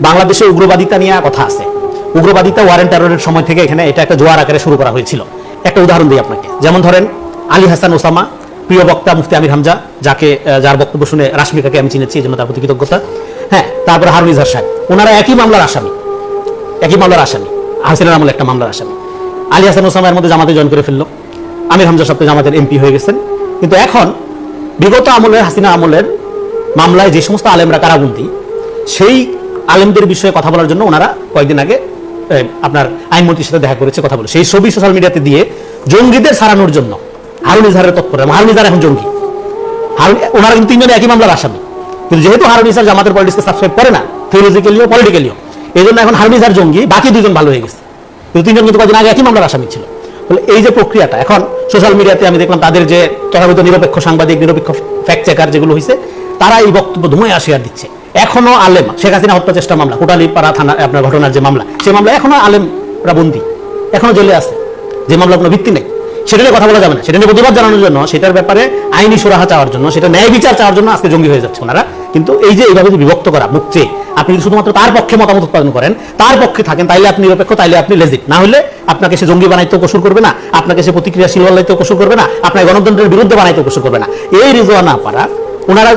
বাংলাদেশে উগ্রবাদিতা নিয়ে কথা আছে। উগ্রবাদিতা ওয়ার এন্ড টেররের সময় থেকে এখানে এটা একটা জোয়ার আকারে শুরু করা হয়েছিল। একটা উদাহরণ দিই আপনাকে, যেমন ধরেন আলী হাসান ওসামা, প্রিয় বক্তা মুফতি আমির হামজা, যার বক্তব্য শুনে রাশমিকাকে আমি চিনেছি, এই জন্য তার প্রতি কৃতজ্ঞতা। হ্যাঁ, তারপরে হারুন ইজাহার সাহেব, ওনারা একই মামলার আসামি, হাসিনার আমলে একটা মামলার আসামি। আলী হাসান ওসামার মধ্যে জামাতে জয়েন করে ফেললো, আমির হামজা সাহেব জামাতের এমপি হয়ে গেছেন। কিন্তু এখন বিগত আমলের, হাসিনা আমলের মামলায় যে সমস্ত আলেমরা কারাবন্দী, সেই আলেমদের বিষয়ে কথা বলার জন্য ওনারা কয়েকদিন আগে আপনার আইনমন্ত্রীর সাথে দেখা করেছে, কথা বলে সেই ছবি সোশ্যাল মিডিয়াতে দিয়ে জঙ্গিদের সারানোর জন্য হারুন ইজাহারের তৎপর। হারুন ইজাহার এখন জঙ্গি, ওনারা কিন্তু তিনজনে একই মামলার আসামি। কিন্তু যেহেতু হারুন ইজাহার জামাতের পলিটিক্সকে সাবস্ক্রাইব করে না, থিওলজিক্যালিও পলিটিক্যালিও, এই জন্য এখন হারুন ইজাহার জঙ্গি, বাকি দুজন ভালো হয়ে গেছে। কিন্তু তিনজন কিন্তু কয়েকদিন আগে একই মামলার আসামি ছিল। বলে এই যে প্রক্রিয়াটা এখন সোশ্যাল মিডিয়াতে আমি দেখলাম, তাদের যে তথাকথিত নিরপেক্ষ সাংবাদিক, নিরপেক্ষ ফ্যাক্ট চেকার যেগুলো হয়েছে, তারা এই বক্তব্য ধুমে শেয়ার দিচ্ছে। এখনো আলেম, শেখ হাসিনা হত্যা চেষ্টা মামলা, কোটালীপাড়া থানা আপনার ঘটনার যে মামলা, সেই মামলা এখনো আলেমরা বন্দী, এখনো জেলে আছে, যে মামলা কোনো ভিত্তি নেই। সেটা নিয়ে কথা বলা যাবে না, সেটা নিয়ে প্রতিবাদ জানানোর জন্য, সেটার ব্যাপারে আইনি সুরাহা চাওয়ার জন্য, সেটা ন্যায় বিচার চাওয়ার জন্য আজকে জঙ্গি হয়ে যাচ্ছে ওনারা। কিন্তু এই যে এইভাবে বিভক্ত করা, মুখ চেয়ে আপনি যদি শুধুমাত্র তার পক্ষে মতামত উৎপাদন করেন, তার পক্ষে থাকেন, তাইলে আপনি নিরপেক্ষ, তাইলে আপনি লেজিট, না হলে আপনাকে সে জঙ্গি বানাইতেও কসুর করবে না, আপনাকে সে প্রতিক্রিয়াশীল বানাইতেও কসুর করবে না, আপনার গণতন্ত্রের বিরুদ্ধে বানাইতেও কসুর করবে না। এই রিজওয়া না পারা, ওনারা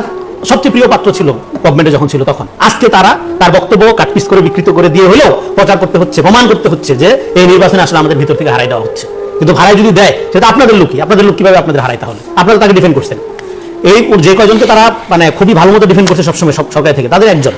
সবচেয়ে প্রিয় পাত্র ছিল গভর্নমেন্টে যখন ছিল তখন। আজকে তার বক্তব্য কাটপিস করে বিকৃত করে দিয়ে হলেও প্রচার করতে হচ্ছে, প্রমাণ করতে হচ্ছে যে এই নির্বাচনে আসলে আমাদের ভিতর থেকে হারাই দেওয়া হচ্ছে। কিন্তু হারাই যদি দেয়, সেটা আপনাদের লোকই, আপনাদের লোক কিভাবে আপনাদের হারাই? তাহলে আপনারা তাকে ডিফেন্ড করছেন। এই যে কয়জনকে তারা মানে খুবই ভালো মতো ডিফেন্ড করছে সবসময় সরকার থেকে, তাদের একজন